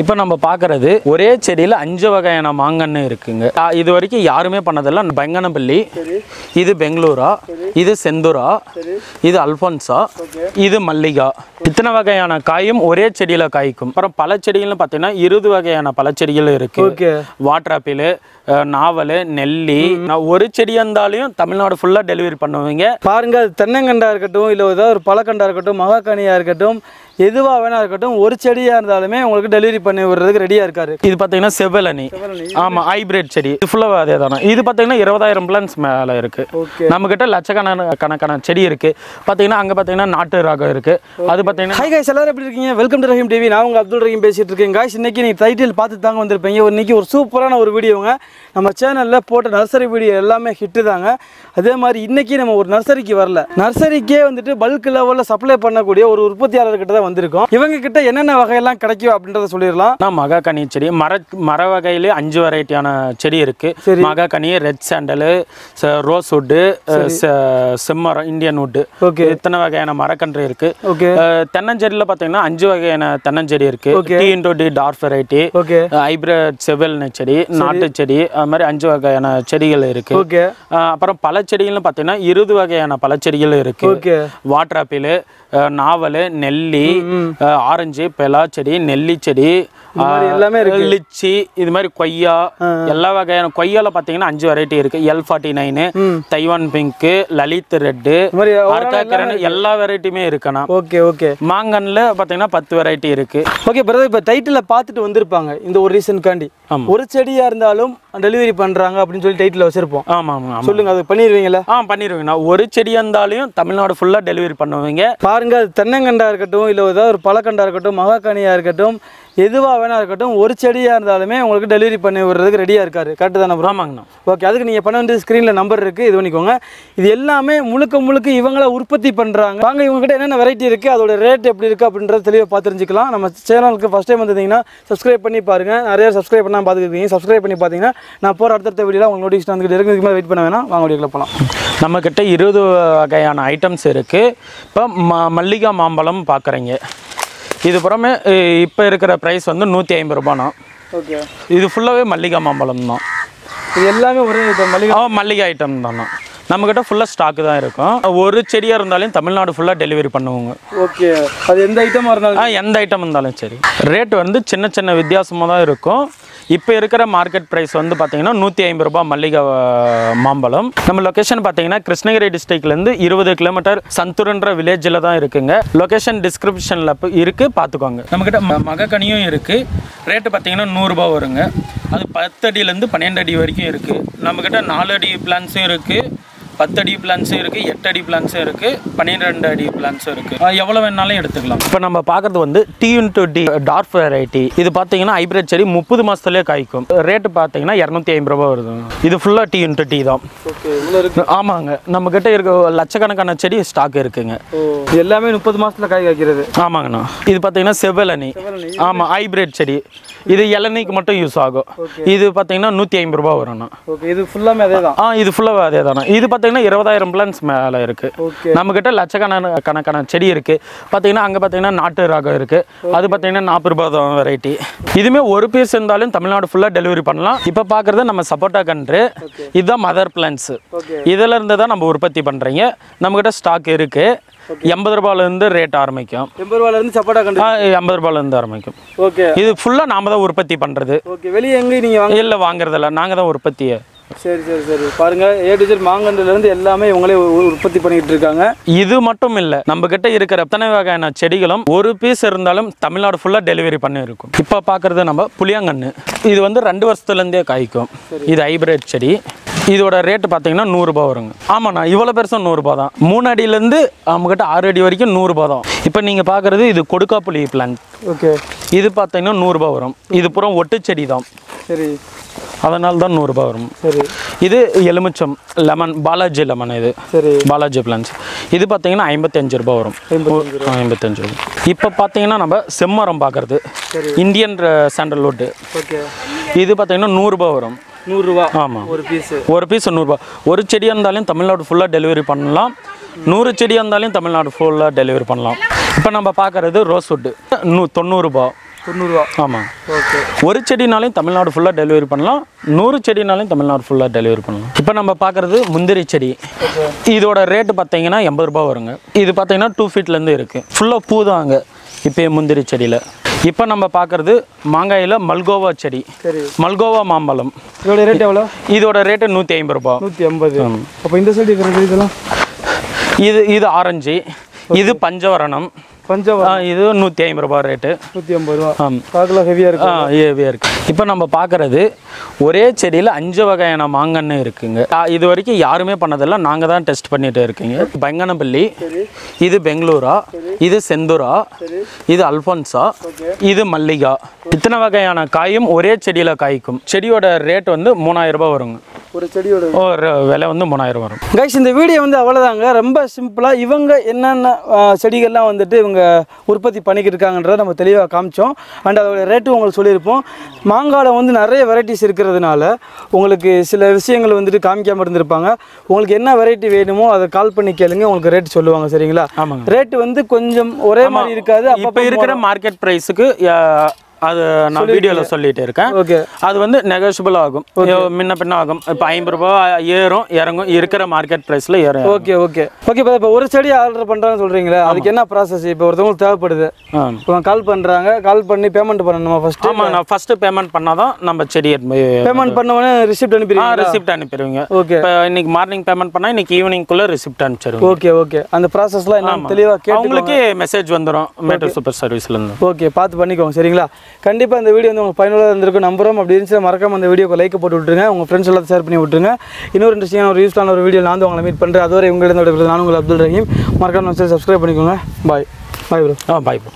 இப்போ நம்ம பார்க்கறது ஒரே செடியில் 5 வகையான மாங்கன்னு இருக்குங்க. இது வரைக்கும் யாருமே பண்ணதில்லை. பங்கனப்பள்ளி, இது பெங்களூரா, இது செந்தூரா, இது அல்ஃபோன்சா, இது மல்லிகா. இத்தனை வகையான காயும் ஒரே செடியில் காய்க்கும். அப்புறம் பல செடிகள்னு பார்த்தீங்கன்னா 20 வகையான பழச்செடிகள் இருக்கு. வாட்டர் ஆப்பிள், நாவல், நெல்லி. ஒரு செடியாக இருந்தாலும் தமிழ்நாடு ஃபுல்லாக டெலிவரி பண்ணுவீங்க. பாருங்க, அது தென்னங்கண்டா இருக்கட்டும், இல்லை ஏதாவது ஒரு பழக்கண்டா இருக்கட்டும், மகாக்கனியாக இருக்கட்டும், எதுவாக வேணா இருக்கட்டும், ஒரு செடியாக இருந்தாலுமே உங்களுக்கு டெலிவரி பண்ணி விடுறதுக்கு ரெடியாக இருக்காரு. இது பார்த்தீங்கன்னா செவ்வலனி. ஆமாம், ஹைபிரிட் செடி. இது ஃபுல்லாக அதே தானே. இது பார்த்தீங்கன்னா 20,000 பிளான்ஸ் மேலே இருக்கு. நம்மக்கிட்ட லட்சக்கணக்கான செடி இருக்கு. பார்த்தீங்கன்னா அங்கே பார்த்தீங்கன்னா நாட்டு ராகம் இருக்கு. அது பார்த்தீங்கன்னா ஹை காய்ஸ், எல்லாரும் எப்படி இருக்கீங்க? Welcome to Rahim TV. நான் உங்கள் அப்துல் ரஹீம் பேசிட்டு இருக்கேன். காய்ஸ், இன்னைக்கு நீங்கள் டைட்டில் பார்த்து தாங்க வந்திருப்பீங்க. இன்னைக்கு ஒரு சூப்பரான ஒரு வீடியோங்க. நம்ம சேனலில் போட்ட நர்சரி வீடியோ எல்லாமே ஹிட்டு தாங்க. அதே மாதிரி இன்னைக்கு நம்ம ஒரு நர்சரிக்கு வரல, நர்சரிக்கே வந்துட்டு பல்க் லெவலில் சப்ளை பண்ணக்கூடிய ஒரு உற்பத்தியாளர்கிட்ட தான் வந்திருக்கோம். இவங்க கிட்ட என்னென்ன வகையெல்லாம் கிடைக்கும் அப்படின்றத சொல்லிடலாம். மகாக்கனி செடி, மர வகையிலே 5 வெரைட்டியான செடி இருக்கு. மகாக்கனி, ரெட் சாண்டல், ரோஸ்வுட், செம்மரம், இந்தியன் வுட், இத்தனை வகையான மரக்கன்று இருக்கு. தென்னஞ்செடியில் பார்த்தீங்கன்னா 5 வகையான தென்னஞ்செடி இருக்கு. டி டார்க் வெரைட்டி, ஹைபிரிட் செவ்வல் செடி, நாட்டு செடி, அது மாதிரி 5 வகையான செடிகள் இருக்கு. அப்புறம் பல செடிகள்னு பார்த்தீங்கன்னா 20 வகையான பழச்செடிகள் இருக்கு. வாட்டர் ஆப்பிள், நாவல், நெல்லி, ஆரஞ்சு, பெலா செடி, நெல்லி செடி, எல்லாமே லிச்சி, இது மாதிரி கொய்யா, எல்லா வகையான கொய்யால பாத்தீங்கன்னா 5 வெரைட்டி இருக்கு. L49, Taiwan pink, Lalit red, அர்காக்கரன், எல்லா வெரைட்டியுமே இருக்குண்ணா. மாங்கன்ல பாத்தீங்கன்னா 10 வெரைட்டி இருக்கு. ஓகே பிரதர், இப்ப டைட்டில பார்த்துட்டு வந்திருப்பாங்க. இந்த ஒரு ரீசன் காண்டி ஒரு செடியா இருந்தாலும் டெலிவரி பண்றாங்க அப்படின்னு சொல்லி டைட்டில் வச்சிருப்போம். ஆமா ஆமா, சொல்லுங்க, அது பண்ணிடுவீங்களா? பண்ணிடுவீங்கண்ணா. ஒரு செடியா இருந்தாலும் தமிழ்நாடு ஃபுல்லா டெலிவரி பண்ணுவீங்க. பாருங்க, அது தென்னங்கண்டா இருக்கட்டும், இல்லை ஏதாவது ஒரு பழக்கண்டா இருக்கட்டும், மகாக்கனியாக இருக்கட்டும், எதுவாக வேணா இருக்கட்டும், ஒரு செடியாக இருந்தாலுமே உங்களுக்கு டெலிவரி பண்ணி விடுறதுக்கு ரெடியாக இருக்காரு. கரெக்டு தானே? ஆமாங்கண்ணா. ஓகே, அதுக்கு நீங்கள் பண்ண வேண்டிய ஸ்க்ரீனில் நம்பர் இருக்குது, இது பண்ணிக்கோங்க. இது எல்லாமே முழுக்க இவங்கள உற்பத்தி பண்ணுறாங்க. வாங்க, இவங்ககிட்ட என்னென்ன வெரைட்டி இருக்குது, அதோட ரேட் எப்படி இருக்குது அப்படின்றத தெளிவாக பார்த்து தெரிஞ்சுக்கலாம். நம்ம சேனலுக்கு ஃபஸ்ட் டைம் வந்தீங்கன்னா சப்ஸ்கிரைப் பண்ணி பாருங்கள். நிறைய சப்ஸ்கிரைப் பண்ணால் பார்த்துக்கிட்டீங்க. சப்ஸ்கிரைப் பண்ணி பார்த்தீங்கன்னா நான் போகிற அடுத்த வீடியோவில் உங்களுக்கு நோட்டிஃபிகேஷன் வந்துக்கிட்டு இருக்கு. இதுக்கு மேலே வெயிட் பண்ண வேணாம், வாங்க வீடியோக்குள்ள போகலாம். நம்மக்கிட்ட 20 வகையான ஐட்டம்ஸ் இருக்குது. இப்போ மல்லிகா மாம்பழம் பார்க்குறீங்க. இது புறமே இப்போ இருக்கிற ப்ரைஸ் வந்து 150 ரூபாண்ணா. ஓகே, இது ஃபுல்லாகவே மல்லிகா மாம்பழம் தான். இது எல்லாமே ஒரே மல்லிகை ஐட்டம் தானே. நம்மக்கிட்ட ஃபுல்லாக ஸ்டாக்கு தான் இருக்கும். ஒரு செடியாக இருந்தாலும் தமிழ்நாடு ஃபுல்லாக டெலிவரி பண்ணுவோங்க. ஓகே, அது எந்த ஐட்டமாக இருந்தாலும் எந்த ஐட்டம் இருந்தாலும் சரி. ரேட் வந்து சின்ன வித்தியாசமாக தான் இருக்கும். இப்போ இருக்கிற மார்க்கெட் ப்ரைஸ் வந்து பார்த்தீங்கன்னா 150 ரூபாய் மல்லிகை மாம்பழம். நம்ம லொக்கேஷன் பார்த்தீங்கன்னா கிருஷ்ணகிரி டிஸ்ட்ரிக்ட்லேருந்து 20 கிலோமீட்டர் சந்தூர்ன்ற வில்லேஜில் தான் இருக்குங்க. லொக்கேஷன் டிஸ்கிரிப்ஷனில் இருக்குது, பார்த்துக்கோங்க. நம்மக்கிட்ட மகக்கனியும் இருக்குது. ரேட்டு பார்த்தீங்கன்னா 100 ரூபாய் வருங்க. அது 10 அடியிலேருந்து 12 அடி வரைக்கும் இருக்குது. நம்மக்கிட்ட 4 அடி பிளான்ஸும் இருக்குது, 10 அடி பிளான்ஸும் இருக்குது, 8 அடி பிளான்ஸும் இருக்குது, 12 அடி பிளான்ஸும் இருக்குது. எவ்வளோ வேணாலும் எடுத்துக்கலாம். இப்போ நம்ம பார்க்குறது வந்து T டார்க் வெரைட்டி. இது பார்த்தீங்கன்னா ஹைபிரிட் செடி 30 மாதத்துலேயே காய்க்கும். ரேட்டு பார்த்தீங்கன்னா 250 ரூபாய் வருது. இது ஃபுல்லாக T தான். ஆமாங்க, நம்மக்கிட்ட இருக்க லட்சக்கணக்கான செடி ஸ்டாக் இருக்குங்க. எல்லாமே 30 மாதத்தில் காய் காய்க்கிறது. ஆமாங்கண்ணா. இது பார்த்தீங்கன்னா செவ்வலனி. ஆமாம், ஹைபிரிட் செடி. இது இளநீக்கு மட்டும் யூஸ் ஆகும். இது பார்த்தீங்கன்னா 150 ரூபாய் வரும்ண்ணா. இது ஃபுல்லாமே அதே தான். இது ஃபுல்லாக அதே தானே. இது பார்த்தீங்கன்னா 20,000 பிளான்ஸ் மேலே இருக்குது. நம்மக்கிட்ட லட்சக்கணக்கான செடி இருக்குது. பார்த்தீங்கன்னா அங்கே பார்த்தீங்கன்னா நாட்டு ராகம் இருக்குது. அது பார்த்தீங்கன்னா 40 ரூபாய் தான் வெரைட்டி. இதுவுமே ஒரு பீஸ் இருந்தாலும் தமிழ்நாடு ஃபுல்லாக டெலிவரி பண்ணலாம். இப்போ பார்க்குறது நம்ம சப்போட்டா கன்று. இதுதான் மதர் பிளான்ஸ். இதில் இருந்து தான் நம்ம உற்பத்தி பண்ணுறீங்க. நம்மக்கிட்ட ஸ்டாக் இருக்குது. 80 ரூபாயிலேருந்து ரேட் ஆரம்பிக்கும். 80 ரூபாயிலேருந்து சப்போட்டா கன்று 80 ரூபாயிலேருந்து ஆரம்பிக்கும். ஓகே, இது ஃபுல்லாக நாம தான் உற்பத்தி பண்ணுறது. ஓகே, வெளியே எங்கே நீங்கள் இல்லை வாங்குறதில்ல, நாங்கள் தான் உற்பத்தியை. சரி பாருங்க, A to Z மாங்கன்றுலேருந்து எல்லாமே இவங்களே உற்பத்தி பண்ணிட்டு இருக்காங்க. இது மட்டும் இல்லை, நம்ம கிட்ட இருக்கிற எத்தனை வகையான செடிகளும் ஒரு பீஸ் இருந்தாலும் தமிழ்நாடு ஃபுல்லாக டெலிவரி பண்ணி இருக்கும். இப்போ பார்க்குறது நம்ம புளியங்கன்று. இது வந்து 2 வருஷத்துலேருந்தே காய்க்கும். இது ஹைபிரிட் செடி. இதோட ரேட்டு பார்த்தீங்கன்னா 100 ரூபாய் வருங்க. ஆமாண்ணா, இவ்வளோ பெருசும் 100 ரூபாய் தான். 3 அடியிலேருந்து நம்மக்கிட்ட 6 அடி வரைக்கும் 100 ரூபாய் தான். இப்போ நீங்கள் பார்க்குறது இது கொடுக்காப்புளி பிளான்ட். ஓகே, இது பார்த்தீங்கன்னா 100 ரூபாய் வரும். இது புறம் ஒட்டு செடி தான். சரி, அதனால தான் 100 ரூபாய் வரும். சரி, இது எலுமிச்சம் லெமன், பாலாஜி லெமன். இது சரி, பாலாஜி பிளான்ஸ். இது பார்த்தீங்கன்னா 55 ரூபாய் வரும். 55 ரூபாய். இப்போ பார்த்தீங்கன்னா நம்ம செம்மரம் பார்க்குறது இந்தியன் சாண்டல்வுட். ஓகே, இது பார்த்தீங்கன்னா 100 ரூபாய் வரும். 100 ரூபாய். ஆமாம், ஒரு பீஸ் 100 ரூபாய். ஒரு செடியாக இருந்தாலும் தமிழ்நாடு ஃபுல்லாக டெலிவரி பண்ணலாம். 100 செடியாக இருந்தாலும் தமிழ்நாடு ஃபுல்லாக டெலிவரி பண்ணலாம். இப்போ நம்ம பார்க்குறது ரோஸ்வுட் 90 ரூபாய். 90 ஆமாம். ஓகே. ஒரு செடினாலையும் தமிழ்நாடு ஃபுல்லாக டெலிவரி பண்ணலாம், 100 செடினாலையும் தமிழ்நாடு ஃபுல்லாக டெலிவரி பண்ணலாம். இப்போ நம்ம பார்க்குறது முந்திரி செடி. இதோட ரேட்டு பார்த்தீங்கன்னா 80 ரூபா வருங்க. இது பார்த்தீங்கன்னா 2 ஃபீட்லேருந்து இருக்குது. ஃபுல்லாக பூ தாங்க இப்போ முந்திரி செடியில். இப்போ நம்ம பார்க்குறது மாங்காயில் மல்கோவா செடி. மல்கோவா மாம்பழம். இதோட ரேட் எவ்வளோ? இதோட ரேட்டு 150 ரூபா. 150. அப்போ இந்த சைடு இருக்கிற இதெல்லாம் இது ஆரஞ்சு, இது பஞ்சவரணம். இது 150 ரூபா ரேட்டு. 150 ரூபா. பார்க்கலாம் ஹெவியாக இருக்கு. ஹெவியாக இருக்குது. இப்போ நம்ம பார்க்குறது ஒரே செடியில் 5 வகையான மாங்கன்று இருக்குங்க. இது வரைக்கும் யாருமே பண்ணதில்லை, நாங்கள் தான் டெஸ்ட் பண்ணிட்டு இருக்கீங்க. பங்கனப்பள்ளி, இது பெங்களூரா, இது செந்தூரா, இது அல்ஃபோன்சா, இது மல்லிகா. இத்தனை வகையான காயும் ஒரே செடியில் காய்க்கும். செடியோட ரேட் வந்து 3000 ரூபாய் வருங்க. ஒரு செடியோட விலை வந்து 3000 வரும். கைஸ், இந்த வீடியோ வந்து அவ்வளோதாங்க. ரொம்ப சிம்பிளாக இவங்க என்னென்ன செடிகள்லாம் வந்துட்டு இவங்க உற்பத்தி பண்ணிக்கிட்டு இருக்காங்கன்றத நம்ம தெளிவாக காமிச்சோம். அண்ட் அதோட ரேட்டு உங்களுக்கு சொல்லியிருப்போம். மாங்காயில் வந்து நிறைய வெரைட்டிஸ் இருக்கிறதுனால உங்களுக்கு சில விஷயங்கள் வந்துட்டு காமிக்காமல் இருந்திருப்பாங்க. உங்களுக்கு என்ன வெரைட்டி வேணுமோ அதை கால் பண்ணி கேளுங்க, உங்களுக்கு ரேட் சொல்லுவாங்க. சரிங்களா? ஆமாங்க. ரேட்டு வந்து கொஞ்சம் ஒரே மாதிரி இருக்காது. இப்போ இருக்கிற மார்க்கெட் ப்ரைஸுக்கு அது நான் வீடியோவில் சொல்லிட்டு இருக்கேன். ஓகே. அது வந்து நெகோஷியபிள் ஆகும், முன்ன பின்ன ஆகும். இப்போ 50 ரூபா ஏறும் இறங்கும், இருக்கிற மார்க்கெட் ப்ரைஸில் ஏறும். Okay okay okay. இப்போ ஒரு செடி ஆர்டர் பண்ணுறாங்கன்னு சொல்கிறீங்களா, அதுக்கு என்ன ப்ராசஸ்? இப்போ ஒருத்தவங்களுக்கு தேவைப்படுது, இப்போ கால் பண்ணுறாங்க, கால் பண்ணி பேமெண்ட் பண்ணணுமா ஃபர்ஸ்ட்? ஆமாம், நான் ஃபர்ஸ்ட் பேமெண்ட் பண்ணால் தான் நம்ம செடி பேமெண்ட் பண்ண உடனே ரிசிப்ட் அனுப்பிடுவீங்க? ரிசிப்ட் அனுப்பிடுவீங்க. ஓகே. இப்போ இன்னைக்கு மார்னிங் பேமெண்ட் பண்ணால் இன்னைக்கு ஈவினிங்குள்ளே ரிசிப்ட் அனுப்பிச்சிருவோம். Okay okay. அந்த ப்ராசஸ்லாம் என்ன தெளிவாக கேட்டு உங்களுக்கு மெசேஜ் வந்துடும் மேட்டர் சூப்பர் சர்வீஸ்லேருந்து. ஓகே, பார்த்து பண்ணிக்கோங்க. சரிங்களா? கண்டிப்பாக இந்த வீடியோ வந்து உங்களுக்கு பயனுள்ளதாக இருந்திருக்கும் நம்புறோம். அப்படி இருந்துச்சு மறக்காம அந்த வீடியோக்கு லைக் போட்டு விட்டுருங்க, உங்கள் ஃப்ரெண்ட்ஸ் எல்லாம் ஷேர் பண்ணி விட்டுருங்க. இன்னொரு இன்ட்ரெஸ்டிங்கான ஒரு யூஸ்ஃபுல்லான ஒரு வீடியோ நான் வந்து உங்களை மீட் பண்ணுறேன். அதுவரை உங்களிடம் நான் உங்கள் அப்துல் ரஹீம். மறக்காம சப்ஸ்கிரைப் பண்ணிக்கோங்க. பாய் பாய் ப்ரோ. Bye bro.